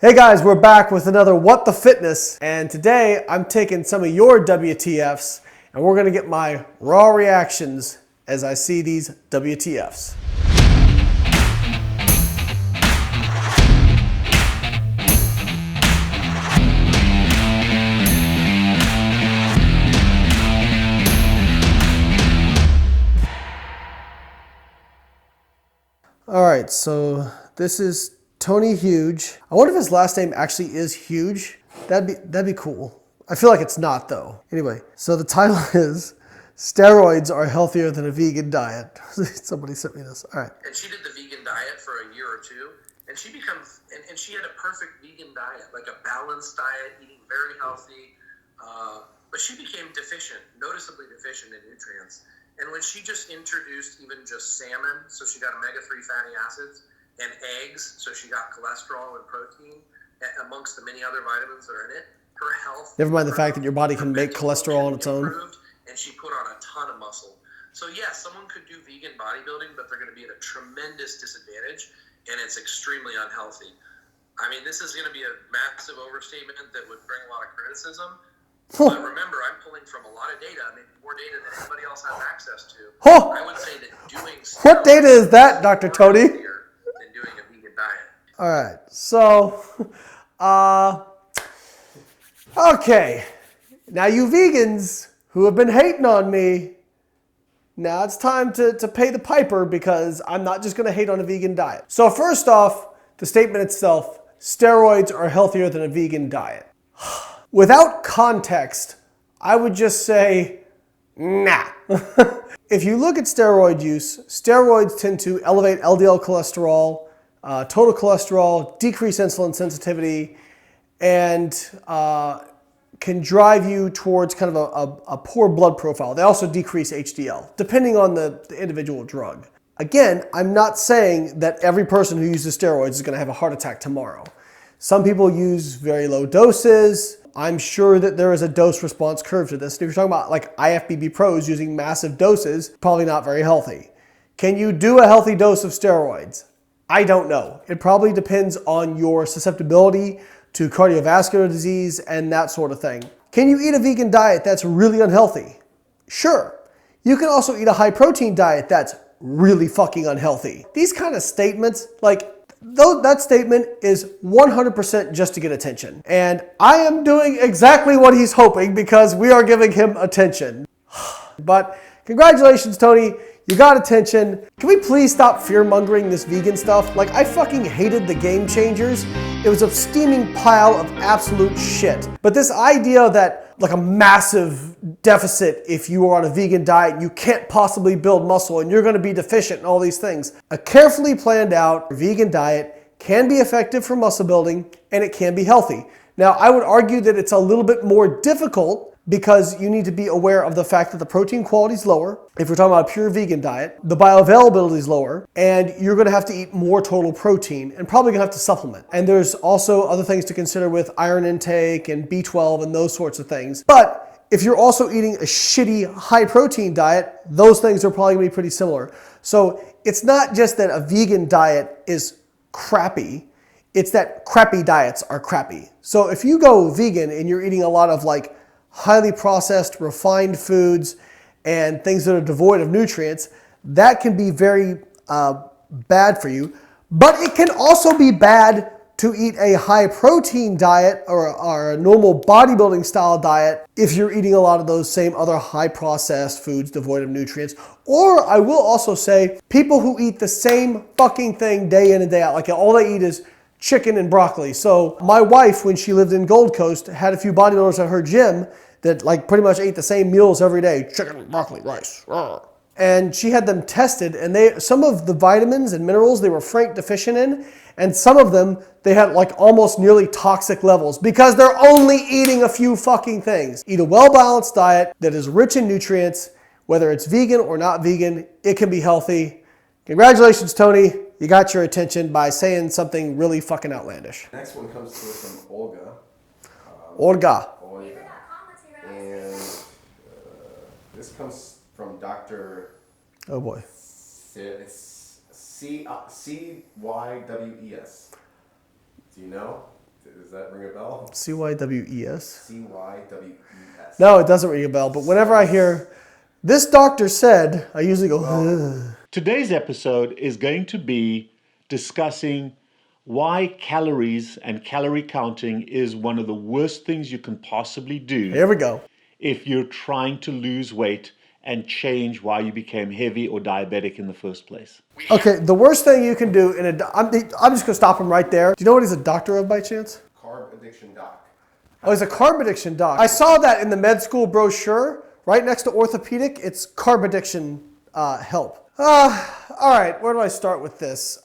Hey guys, we're back with another What the Fitness, and today I'm taking some of your WTFs and we're gonna get my raw reactions as I see these WTFs. All right, so this is Tony Huge. I wonder if his last name actually is Huge. That'd be cool. I feel like it's not though. Anyway, so the title is Steroids Are Healthier Than a Vegan Diet. Somebody sent me this. All right. And she did the vegan diet for a year or two, and she becomes, and she had a perfect vegan diet, like a balanced diet, eating very healthy, but she became deficient, noticeably deficient in nutrients. And when she just introduced even just salmon, so she got omega-3 fatty acids, and eggs, so she got cholesterol and protein, amongst the many other vitamins that are in it, her health... Never mind the fact that your body can make cholesterol on its own. And she put on a ton of muscle. So yes, someone could do vegan bodybuilding, but they're going to be at a tremendous disadvantage, and it's extremely unhealthy. I mean, this is going to be a massive overstatement that would bring a lot of criticism. But remember, I'm pulling from a lot of data, maybe more data than anybody else has access to. I would say that doing what data is that, Dr. Tony? Than doing a vegan diet. All right, so, okay. Now you vegans who have been hating on me, now it's time to pay the piper because I'm not just going to hate on a vegan diet. So first off, the statement itself, steroids are healthier than a vegan diet. Without context, I would just say, nah. If you look at steroid use, steroids tend to elevate LDL cholesterol, total cholesterol, decrease insulin sensitivity, and can drive you towards kind of a poor blood profile. They also decrease HDL, depending on the individual drug. Again, I'm not saying that every person who uses steroids is going to have a heart attack tomorrow. Some people use very low doses. I'm sure that there is a dose response curve to this. If you're talking about like IFBB pros using massive doses, probably not very healthy. Can you do a healthy dose of steroids? I don't know. It probably depends on your susceptibility to cardiovascular disease and that sort of thing. Can you eat a vegan diet that's really unhealthy? Sure. You can also eat a high protein diet that's really fucking unhealthy. These kind of statements, like, though that statement is 100% just to get attention. And I am doing exactly what he's hoping because we are giving him attention. But congratulations, Tony. You got attention. Can we please stop fear-mongering this vegan stuff? Like, I fucking hated the Game Changers. It was a steaming pile of absolute shit. But this idea that like a massive deficit if you are on a vegan diet, you can't possibly build muscle and you're gonna be deficient in all these things. A carefully planned out vegan diet can be effective for muscle building and it can be healthy. Now, I would argue that it's a little bit more difficult because you need to be aware of the fact that the protein quality is lower. If you're talking about a pure vegan diet, the bioavailability is lower, and you're gonna have to eat more total protein and probably gonna have to supplement. And there's also other things to consider with iron intake and B12 and those sorts of things. But if you're also eating a shitty high protein diet, those things are probably gonna be pretty similar. So it's not just that a vegan diet is crappy, it's that crappy diets are crappy. So if you go vegan and you're eating a lot of like highly processed, refined foods and things that are devoid of nutrients, that can be very bad for you. But it can also be bad to eat a high protein diet or a normal bodybuilding style diet if you're eating a lot of those same other high processed foods devoid of nutrients. Or I will also say people who eat the same fucking thing day in and day out, like all they eat is chicken and broccoli. So my wife, when she lived in Gold Coast, had a few bodybuilders at her gym that like pretty much ate the same meals every day, chicken, broccoli, rice. And she had them tested, and some of the vitamins and minerals they were frank deficient in, and some of them they had like almost nearly toxic levels because they're only eating a few fucking things. Eat a well-balanced diet that is rich in nutrients, whether it's vegan or not vegan, it can be healthy. Congratulations, Tony. You got your attention by saying something really fucking outlandish. Next one comes to us from Olga. Olga. And this comes from Dr. Oh boy. CYWES. Do you know? Does that ring a bell? CYWES? CYWES. No, it doesn't ring a bell, but whenever I hear, this doctor said, I usually go, ugh. Today's episode is going to be discussing why calories and calorie counting is one of the worst things you can possibly do Here we go. if you're trying to lose weight and change why you became heavy or diabetic in the first place. Okay, the worst thing you can do I'm just going to stop him right there. Do you know what he's a doctor of by chance? Carb addiction doc. Oh, he's a carb addiction doc. I saw that in the med school brochure, right next to orthopedic. It's carb addiction help. All right, where do I start with this?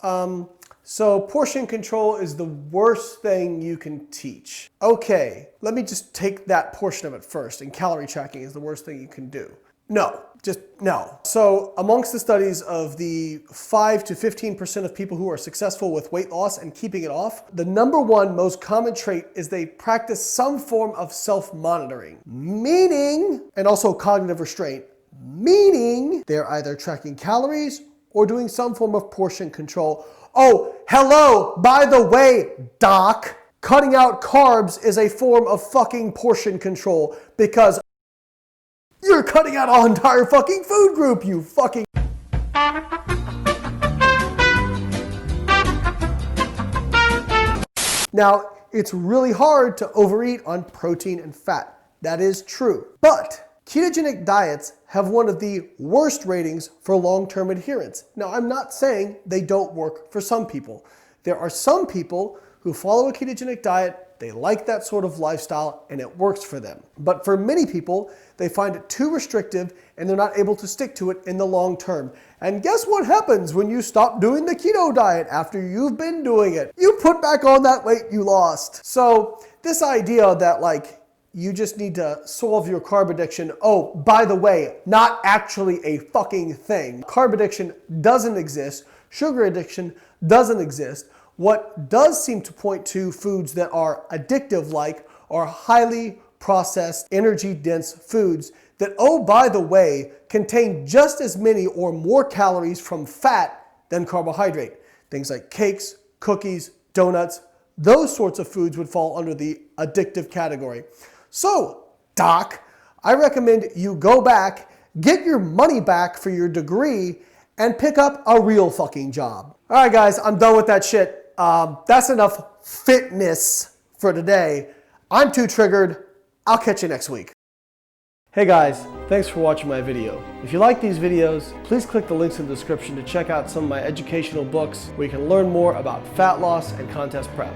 So portion control is the worst thing you can teach. Okay, let me just take that portion of it first. And calorie tracking is the worst thing you can do. No, just no. So amongst the studies of the 5 to 15% of people who are successful with weight loss and keeping it off, the number one most common trait is they practice some form of self-monitoring, meaning, and also cognitive restraint, meaning they're either tracking calories or doing some form of portion control. Oh, hello, by the way, doc, cutting out carbs is a form of fucking portion control because you're cutting out an entire fucking food group, you fucking... Now, it's really hard to overeat on protein and fat. That is true. But ketogenic diets have one of the worst ratings for long-term adherence. Now, I'm not saying they don't work for some people. There are some people who follow a ketogenic diet, they like that sort of lifestyle, and it works for them. But for many people, they find it too restrictive and they're not able to stick to it in the long term. And guess what happens when you stop doing the keto diet after you've been doing it? You put back on that weight you lost. So this idea that like, you just need to solve your carb addiction. Oh, by the way, not actually a fucking thing. Carb addiction doesn't exist. Sugar addiction doesn't exist. What does seem to point to foods that are addictive like are highly processed, energy-dense foods that, oh, by the way, contain just as many or more calories from fat than carbohydrate. Things like cakes, cookies, donuts, those sorts of foods would fall under the addictive category. So, doc, I recommend you go back, get your money back for your degree, and pick up a real fucking job. All right, guys, I'm done with that shit. That's enough fitness for today. I'm too triggered. I'll catch you next week. Hey guys, thanks for watching my video. If you like these videos, please click the links in the description to check out some of my educational books where you can learn more about fat loss and contest prep.